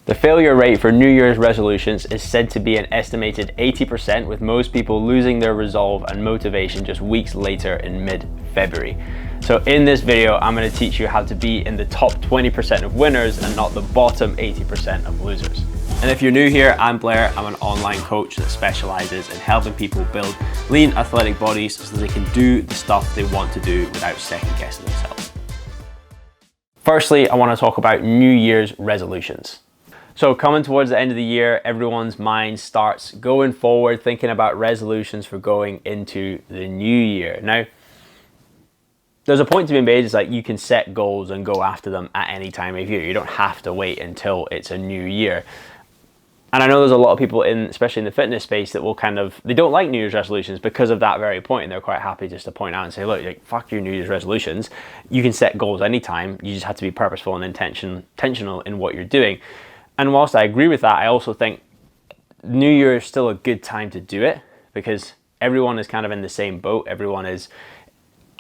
The failure rate for New Year's resolutions is said to be an estimated 80%, with most people losing their resolve and motivation just weeks later in mid-February. So in this video, I'm going to teach you how to be in the top 20% of winners and not the bottom 80% of losers. And if you're new here, I'm Blair. I'm an online coach that specializes in helping people build lean, athletic bodies so they can do the stuff they want to do without second guessing themselves. Firstly, I want to talk about New Year's resolutions. So coming towards the end of the year, everyone's mind starts going forward, thinking about resolutions for going into the new year. Now, there's a point to be made, is like you can set goals and go after them at any time of year. You don't have to wait until it's a new year. And I know there's a lot of people especially in the fitness space, that will they don't like New Year's resolutions because of that very point, and they're quite happy just to point out and say, look, like, fuck your New Year's resolutions. You can set goals anytime. You just have to be purposeful and intentional in what you're doing. And whilst I agree with that, I also think New Year is still a good time to do it, because everyone is kind of in the same boat. Everyone is,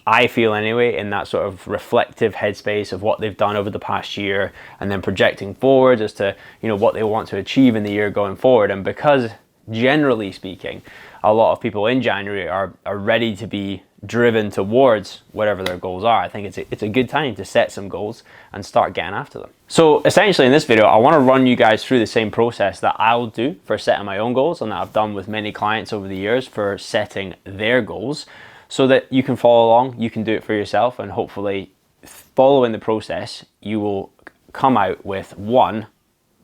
I feel anyway, in that sort of reflective headspace of what they've done over the past year, and then projecting forward as to, what they want to achieve in the year going forward. And because, generally speaking, a lot of people in January are ready to be driven towards whatever their goals are, I think it's a good time to set some goals and start getting after them. So essentially in this video, I want to run you guys through the same process that I'll do for setting my own goals, and that I've done with many clients over the years for setting their goals, so that you can follow along, you can do it for yourself, and hopefully following the process, you will come out with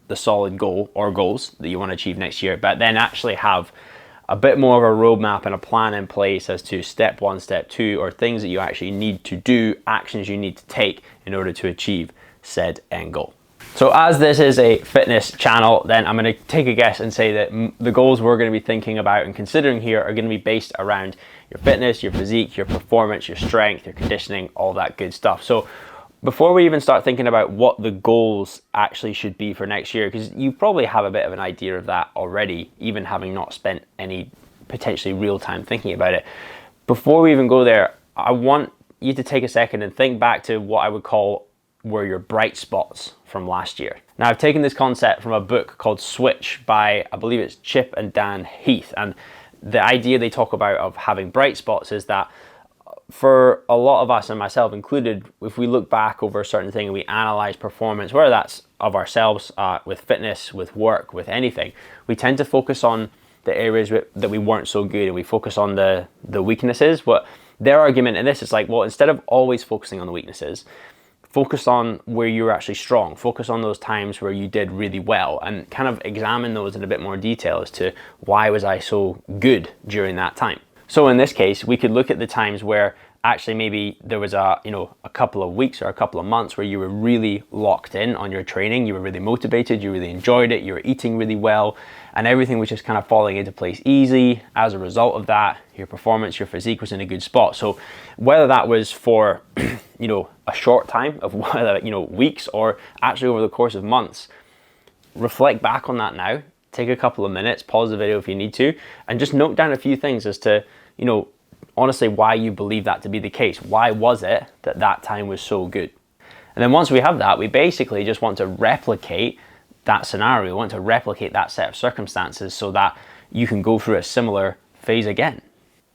the solid goal or goals that you want to achieve next year, but then actually have a bit more of a roadmap and a plan in place as to step 1, step 2, or things that you actually need to do, actions you need to take in order to achieve said end goal. So as this is a fitness channel, then I'm going to take a guess and say that the goals we're going to be thinking about and considering here are going to be based around your fitness, your physique, your performance, your strength, your conditioning, all that good stuff. So before we even start thinking about what the goals actually should be for next year, because you probably have a bit of an idea of that already, even having not spent any potentially real time thinking about it. Before we even go there, I want you to take a second and think back to what I would call were your bright spots from last year. Now, I've taken this concept from a book called Switch by, I believe it's Chip and Dan Heath. And the idea they talk about of having bright spots is that for a lot of us, and myself included, if we look back over a certain thing and we analyze performance, whether that's of ourselves, with fitness, with work, with anything, we tend to focus on the areas that we weren't so good, and we focus on the weaknesses. What their argument in this is like, well, instead of always focusing on the weaknesses, focus on where you're actually strong. Focus on those times where you did really well, and kind of examine those in a bit more detail as to why was I so good during that time. So in this case, we could look at the times where actually maybe there was a couple of weeks or a couple of months where you were really locked in on your training, you were really motivated, you really enjoyed it, you were eating really well, and everything was just kind of falling into place easy. As a result of that, your performance, your physique was in a good spot. So whether that was for a short time of weeks, or actually over the course of months, reflect back on that now. Take a couple of minutes, pause the video if you need to, and just note down a few things as to, honestly, why you believe that to be the case. Why was it that time was so good? And then once we have that, we basically just want to replicate that scenario. We want to replicate that set of circumstances so that you can go through a similar phase again.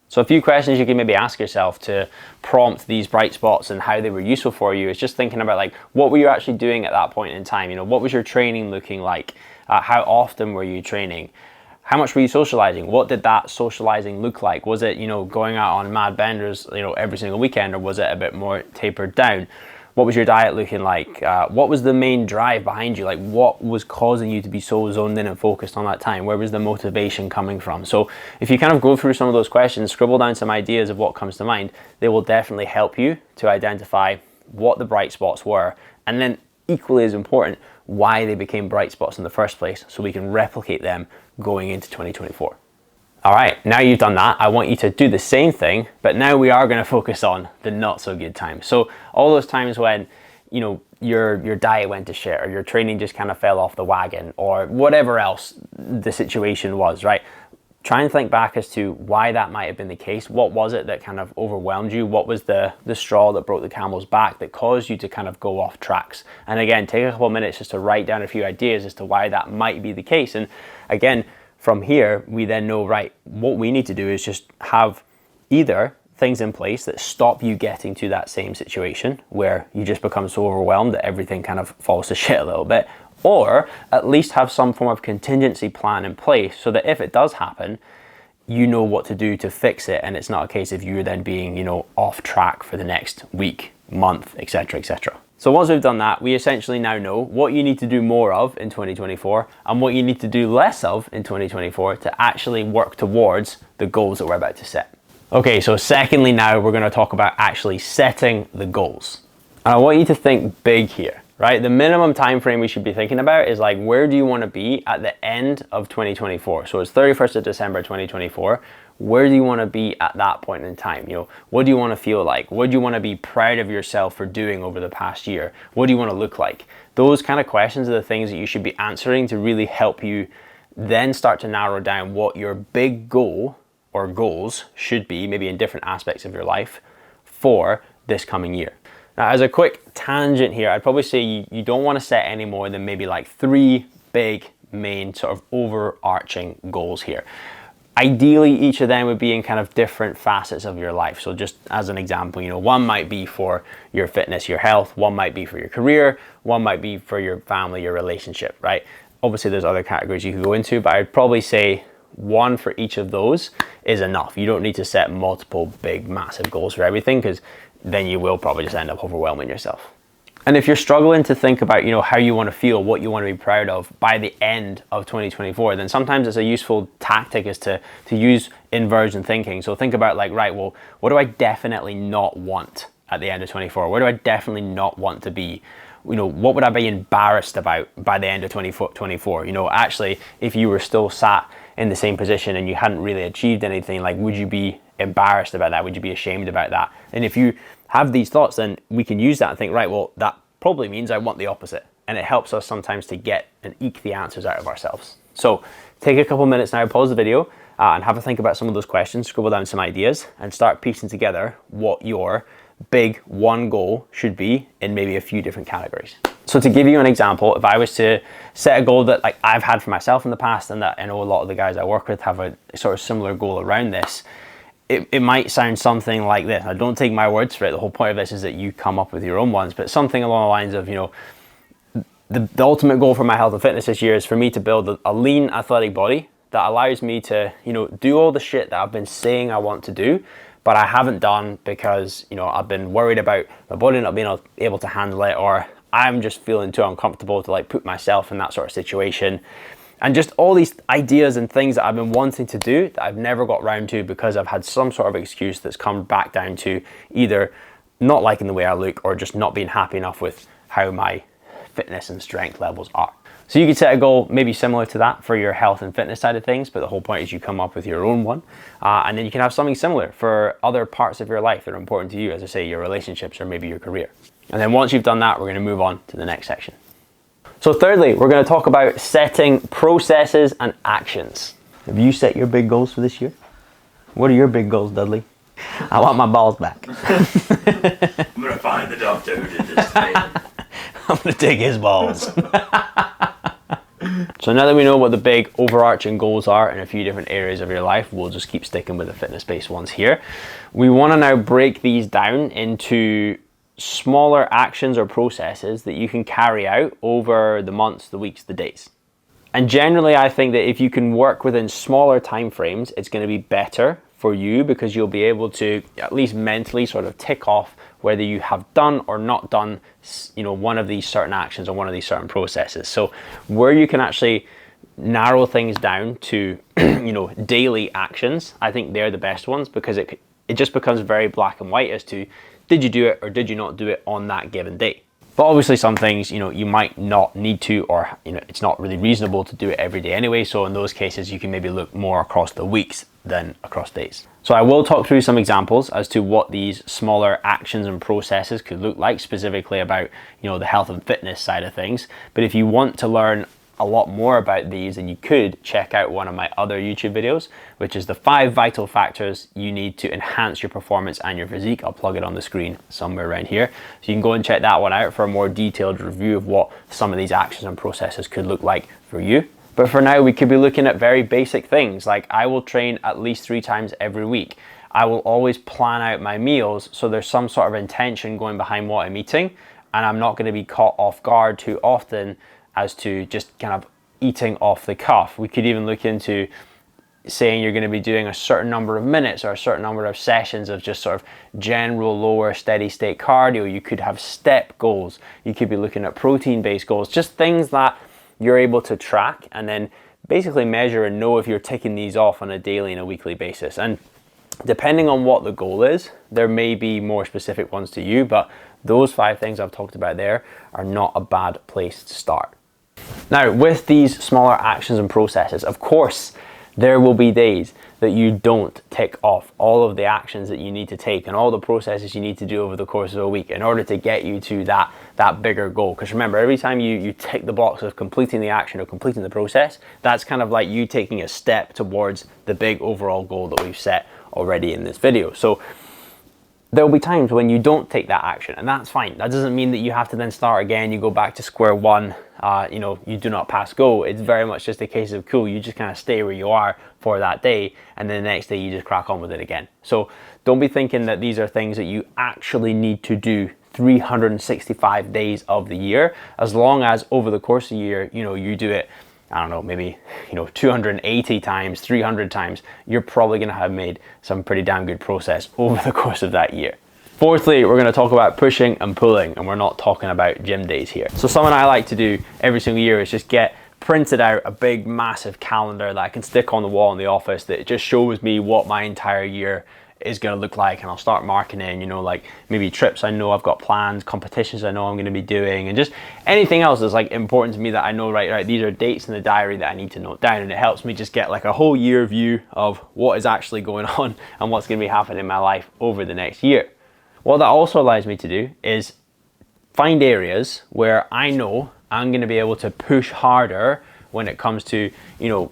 So a few questions you can maybe ask yourself to prompt these bright spots and how they were useful for you is just thinking about, like, what were you actually doing at that point in time? What was your training looking like? How often were you training? How much were you socializing? What did that socializing look like? Was it, going out on mad benders, every single weekend, or was it a bit more tapered down? What was your diet looking like? What was the main drive behind you? Like, what was causing you to be so zoned in and focused on that time? Where was the motivation coming from? So if you kind of go through some of those questions, scribble down some ideas of what comes to mind, they will definitely help you to identify what the bright spots were, and then equally as important, why they became bright spots in the first place, so we can replicate them going into 2024. All right, now you've done that, I want you to do the same thing, but now we are going to focus on the not so good times. So all those times when, your diet went to shit, or your training just kind of fell off the wagon, or whatever else the situation was, right? try and think back as to why that might have been the case. What was it that kind of overwhelmed you? What was the straw that broke the camel's back that caused you to kind of go off tracks? And again, take a couple of minutes just to write down a few ideas as to why that might be the case. And again, from here, we then know, right, what we need to do is just have either things in place that stop you getting to that same situation where you just become so overwhelmed that everything kind of falls to shit a little bit, or at least have some form of contingency plan in place so that if it does happen, you know what to do to fix it, and it's not a case of you then being, off track for the next week, month, etc., etc. So once we've done that, we essentially now know what you need to do more of in 2024 and what you need to do less of in 2024 to actually work towards the goals that we're about to set. Okay, so secondly now we're going to talk about actually setting the goals. And I want you to think big here, right? The minimum time frame we should be thinking about is like, where do you want to be at the end of 2024? So it's 31st of December 2024. Where do you want to be at that point in time? What do you want to feel like? What do you want to be proud of yourself for doing over the past year? What do you want to look like? Those kind of questions are the things that you should be answering to really help you then start to narrow down what your big goal or goals should be, maybe in different aspects of your life, for this coming year. Now, as a quick tangent here, I'd probably say you don't want to set any more than maybe like 3 big main sort of overarching goals here. Ideally, each of them would be in kind of different facets of your life. So just as an example, one might be for your fitness, your health, one might be for your career, one might be for your family, your relationship, right? Obviously, there's other categories you could go into, but I'd probably say one for each of those is enough. You don't need to set multiple big, massive goals for everything, because then you will probably just end up overwhelming yourself. And if you're struggling to think about, how you want to feel, what you want to be proud of by the end of 2024, then sometimes it's a useful tactic is to use inversion thinking. So think about like, right, well, what do I definitely not want at the end of 24? Where do I definitely not want to be? What would I be embarrassed about by the end of 2024? Actually, if you were still sat in the same position and you hadn't really achieved anything, like, would you be embarrassed about that? Would you be ashamed about that? And if you have these thoughts, then we can use that and think, right, well, that probably means I want the opposite. And it helps us sometimes to get and eke the answers out of ourselves. So take a couple minutes now, pause the video, and have a think about some of those questions, scribble down some ideas, and start piecing together what your big one goal should be in maybe a few different categories. So to give you an example, if I was to set a goal that like I've had for myself in the past, and that I know a lot of the guys I work with have a sort of similar goal around this, it might sound something like this. Now, don't take my words for it. The whole point of this is that you come up with your own ones, but something along the lines of, the ultimate goal for my health and fitness this year is for me to build a lean athletic body that allows me to, do all the shit that I've been saying I want to do, but I haven't done because, I've been worried about my body not being able to handle it, or I'm just feeling too uncomfortable to like put myself in that sort of situation. And just all these ideas and things that I've been wanting to do that I've never got round to because I've had some sort of excuse that's come back down to either not liking the way I look or just not being happy enough with how my fitness and strength levels are. So you could set a goal maybe similar to that for your health and fitness side of things, but the whole point is you come up with your own one. And then you can have something similar for other parts of your life that are important to you, as I say, your relationships or maybe your career. And then once you've done that, we're going to move on to the next section. So thirdly, we're going to talk about setting processes and actions. Have you set your big goals for this year? What are your big goals, Dudley? I want my balls back. I'm going to find the doctor who did this to me. I'm going to take his balls. So now that we know what the big overarching goals are in a few different areas of your life, we'll just keep sticking with the fitness-based ones here. We want to now break these down into smaller actions or processes that you can carry out over the months, the weeks, the days. And generally, I think that if you can work within smaller time frames, it's going to be better for you because you'll be able to at least mentally sort of tick off whether you have done or not done, one of these certain actions or one of these certain processes. So where you can actually narrow things down to, daily actions, I think they're the best ones because it just becomes very black and white as to did you do it or did you not do it on that given day. But obviously some things, you might not need to, or, it's not really reasonable to do it every day anyway. So in those cases, you can maybe look more across the weeks than across days. So I will talk through some examples as to what these smaller actions and processes could look like, specifically about, the health and fitness side of things. But if you want to learn a lot more about these, then you could check out one of my other YouTube videos, which is the 5 vital factors you need to enhance your performance and your physique. I'll plug it on the screen somewhere around here. So you can go and check that one out for a more detailed review of what some of these actions and processes could look like for you. But for now, we could be looking at very basic things like I will train at least 3 times every week. I will always plan out my meals so there's some sort of intention going behind what I'm eating, and I'm not going to be caught off guard too often as to just kind of eating off the cuff. We could even look into saying you're going to be doing a certain number of minutes or a certain number of sessions of just sort of general lower steady state cardio. You could have step goals. You could be looking at protein-based goals, just things that you're able to track and then basically measure and know if you're ticking these off on a daily and a weekly basis. And depending on what the goal is, there may be more specific ones to you, but those 5 things I've talked about there are not a bad place to start. Now, with these smaller actions and processes, of course, there will be days that you don't tick off all of the actions that you need to take and all the processes you need to do over the course of a week in order to get you to that bigger goal. Because remember, every time you tick the box of completing the action or completing the process, that's kind of like you taking a step towards the big overall goal that we've set already in this video. So there'll be times when you don't take that action, and that's fine. That doesn't mean that you have to then start again, you go back to square one, you do not pass go. It's very much just a case of cool, you just kind of stay where you are for that day, and then the next day you just crack on with it again. So don't be thinking that these are things that you actually need to do 365 days of the year. As long as over the course of the year, you do it, I don't know, maybe 280 times, 300 times, you're probably going to have made some pretty damn good progress over the course of that year. Fourthly, we're going to talk about pushing and pulling, and we're not talking about gym days here. So something I like to do every single year is just get printed out a big massive calendar that I can stick on the wall in the office that just shows me what my entire year is going to look like, and I'll start marking in, like maybe trips I know I've got plans, competitions I know I'm going to be doing, and just anything else that's like important to me that I know, right, these are dates in the diary that I need to note down, and it helps me just get like a whole year view of what is actually going on and what's going to be happening in my life over the next year. What that also allows me to do is find areas where I know I'm going to be able to push harder when it comes to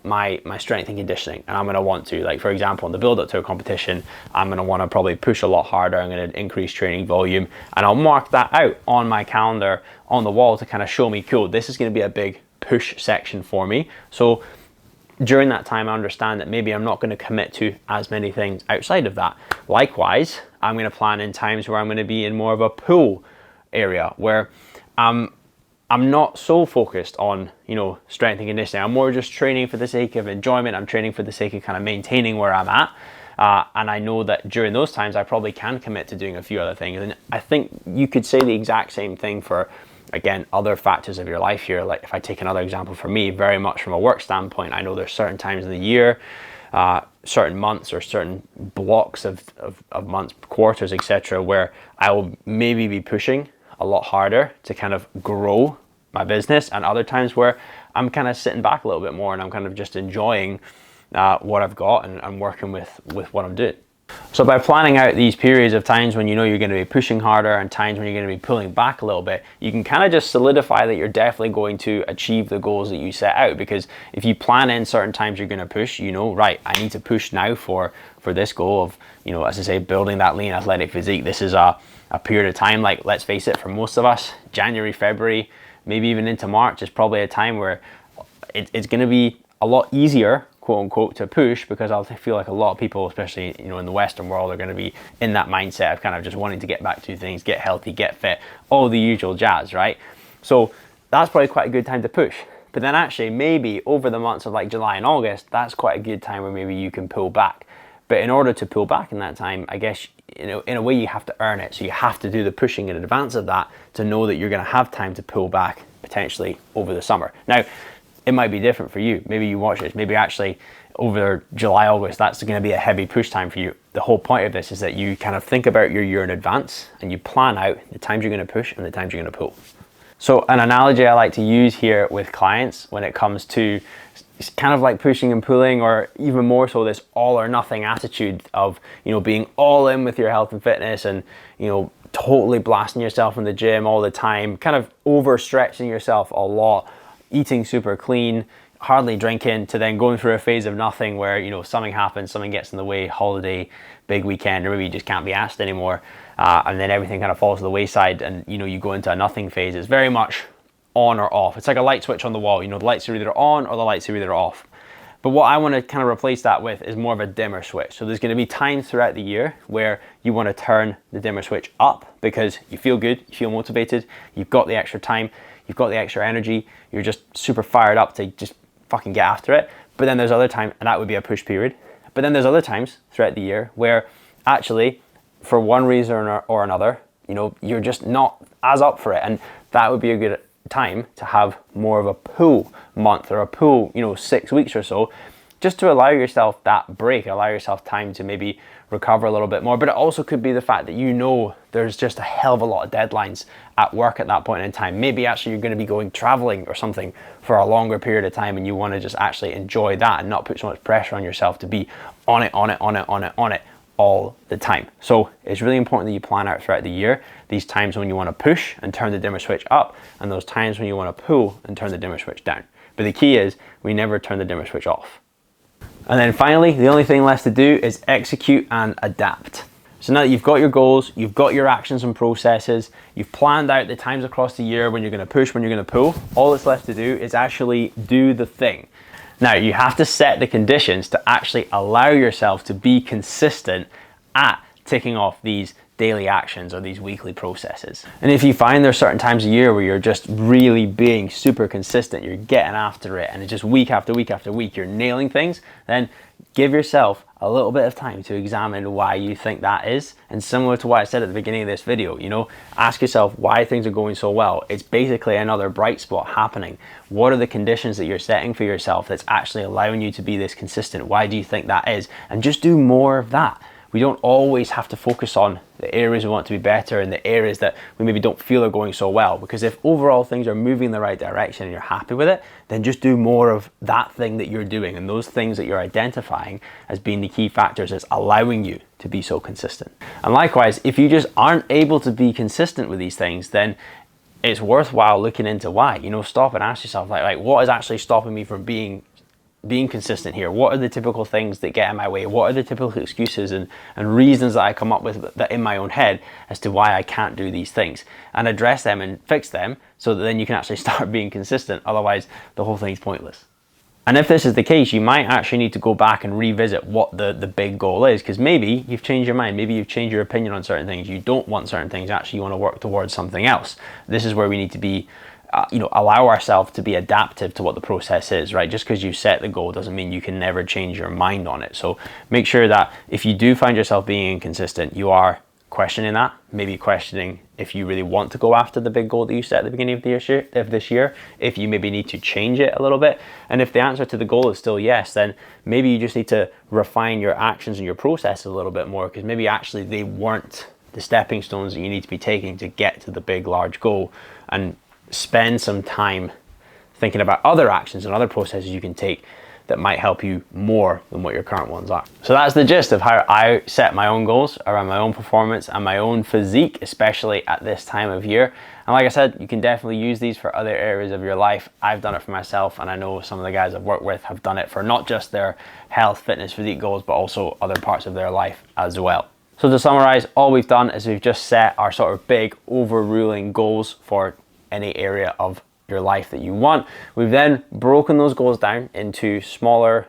my strength and conditioning, and I'm going to want to, like for example, in the build up to a competition, I'm going to want to probably push a lot harder. I'm going to increase training volume, and I'll mark that out on my calendar on the wall to kind of show me, cool, this is going to be a big push section for me. So during that time, I understand that maybe I'm not going to commit to as many things outside of that. Likewise, I'm going to plan in times where I'm going to be in more of a pull area where I'm not so focused on, strength and conditioning. I'm more just training for the sake of enjoyment. I'm training for the sake of kind of maintaining where I'm at. And I know that during those times, I probably can commit to doing a few other things. And I think you could say the exact same thing for, again, other factors of your life here. Like if I take another example for me, very much from a work standpoint, I know there's certain times in the year, certain months or certain blocks of months, quarters, etc., where I will maybe be pushing a lot harder to kind of grow my business, and other times where I'm kind of sitting back a little bit more and I'm kind of just enjoying what I've got and working with what I'm doing. So by planning out these periods of times when you're going to be pushing harder and times when you're going to be pulling back a little bit, you can kind of just solidify that you're definitely going to achieve the goals that you set out. Because if you plan in certain times you're going to push, right, I need to push now for this goal of, as I say, building that lean athletic physique. This is a period of time, like let's face it, for most of us, January, February, maybe even into March is probably a time where it's going to be a lot easier, quote unquote, to push, because I feel like a lot of people, especially in the Western world, are going to be in that mindset of kind of just wanting to get back to things, get healthy, get fit, all the usual jazz, right? So that's probably quite a good time to push. But then actually maybe over the months of like July and August, that's quite a good time where maybe you can pull back. But in order to pull back in that time, I guess, in a way you have to earn it. So you have to do the pushing in advance of that to know that you're going to have time to pull back potentially over the summer. Now, it might be different for you. Maybe you watch this, maybe actually over July, August, that's going to be a heavy push time for you. The whole point of this is that you kind of think about your year in advance and you plan out the times you're going to push and the times you're going to pull. So an analogy I like to use here with clients when it comes to it's kind of like pushing and pulling, or even more so this all or nothing attitude of, being all in with your health and fitness and, totally blasting yourself in the gym all the time, kind of overstretching yourself a lot, eating super clean, hardly drinking, to then going through a phase of nothing where, you know, something happens, something gets in the way, holiday, big weekend, or maybe you just can't be asked anymore, and then everything kind of falls to the wayside and, you know, you go into a nothing phase. It's very much on or off. It's like a light switch on the wall. You know, the lights are either on or the lights are either off. But what I want to kind of replace that with is more of a dimmer switch. So there's going to be times throughout the year where you want to turn the dimmer switch up because you feel good, you feel motivated, you've got the extra time, you've got the extra energy, you're just super fired up to just fucking get after it. But then there's other times, and that would be a push period. But then there's other times throughout the year where actually, for one reason or another, you know, you're just not as up for it. And that would be a good time to have more of a pull month or a pull, you know, 6 weeks or so, just to allow yourself that break, allow yourself time to maybe recover a little bit more. But it also could be the fact that, you know, there's just a hell of a lot of deadlines at work at that point in time. Maybe actually you're going to be going traveling or something for a longer period of time, and you want to just actually enjoy that and not put so much pressure on yourself to be on it all the time. So it's really important that you plan out throughout the year these times when you want to push and turn the dimmer switch up, and those times when you want to pull and turn the dimmer switch down. But the key is we never turn the dimmer switch off. And then finally, the only thing left to do is execute and adapt. So now that you've got your goals, you've got your actions and processes, you've planned out the times across the year when you're going to push, when you're going to pull, all that's left to do is actually do the thing. Now, you have to set the conditions to actually allow yourself to be consistent at ticking off these daily actions or these weekly processes. And if you find there's certain times of year where you're just really being super consistent, you're getting after it, and it's just week after week after week, you're nailing things, then give yourself a little bit of time to examine why you think that is. And similar to what I said at the beginning of this video, you know, ask yourself why things are going so well. It's basically another bright spot happening. What are the conditions that you're setting for yourself that's actually allowing you to be this consistent? Why do you think that is? And just do more of that. We don't always have to focus on the areas we want to be better and the areas that we maybe don't feel are going so well. Because if overall things are moving in the right direction and you're happy with it, then just do more of that thing that you're doing, and those things that you're identifying as being the key factors that's allowing you to be so consistent. And likewise, if you just aren't able to be consistent with these things, then it's worthwhile looking into why. You know, stop and ask yourself, like what is actually stopping me from being consistent here? What are the typical things that get in my way? What are the typical excuses and reasons that I come up with that in my own head as to why I can't do these things? And address them and fix them so that then you can actually start being consistent. Otherwise, the whole thing's pointless. And if this is the case, you might actually need to go back and revisit what the big goal is, because maybe you've changed your mind. Maybe you've changed your opinion on certain things. You don't want certain things. Actually, you want to work towards something else. This is where we need to be allow ourselves to be adaptive to what the process is, right? Just because you set the goal doesn't mean you can never change your mind on it. So make sure that if you do find yourself being inconsistent, you are questioning that, maybe questioning if you really want to go after the big goal that you set at the beginning of this year, if you maybe need to change it a little bit. And if the answer to the goal is still yes, then maybe you just need to refine your actions and your process a little bit more, because maybe actually they weren't the stepping stones that you need to be taking to get to the big, large goal. And spend some time thinking about other actions and other processes you can take that might help you more than what your current ones are. So that's the gist of how I set my own goals around my own performance and my own physique, especially at this time of year. And like I said, you can definitely use these for other areas of your life. I've done it for myself, and I know some of the guys I've worked with have done it for not just their health, fitness, physique goals, but also other parts of their life as well. So to summarize, all we've done is we've just set our sort of big overruling goals for any area of your life that you want. We've then broken those goals down into smaller,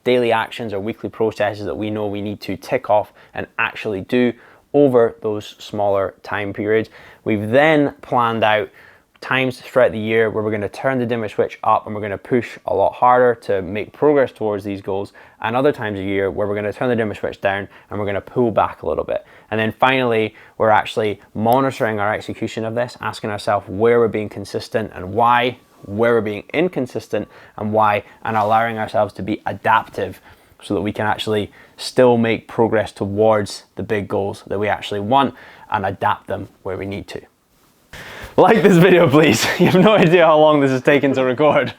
daily actions or weekly processes that we know we need to tick off and actually do over those smaller time periods. We've then planned out times throughout the year where we're going to turn the dimmer switch up and we're going to push a lot harder to make progress towards these goals, and other times a year where we're going to turn the dimmer switch down and we're going to pull back a little bit. And then finally, we're actually monitoring our execution of this, asking ourselves where we're being consistent and why, where we're being inconsistent and why, and allowing ourselves to be adaptive so that we can actually still make progress towards the big goals that we actually want and adapt them where we need to. Like this video, please. You have no idea how long this has taken to record.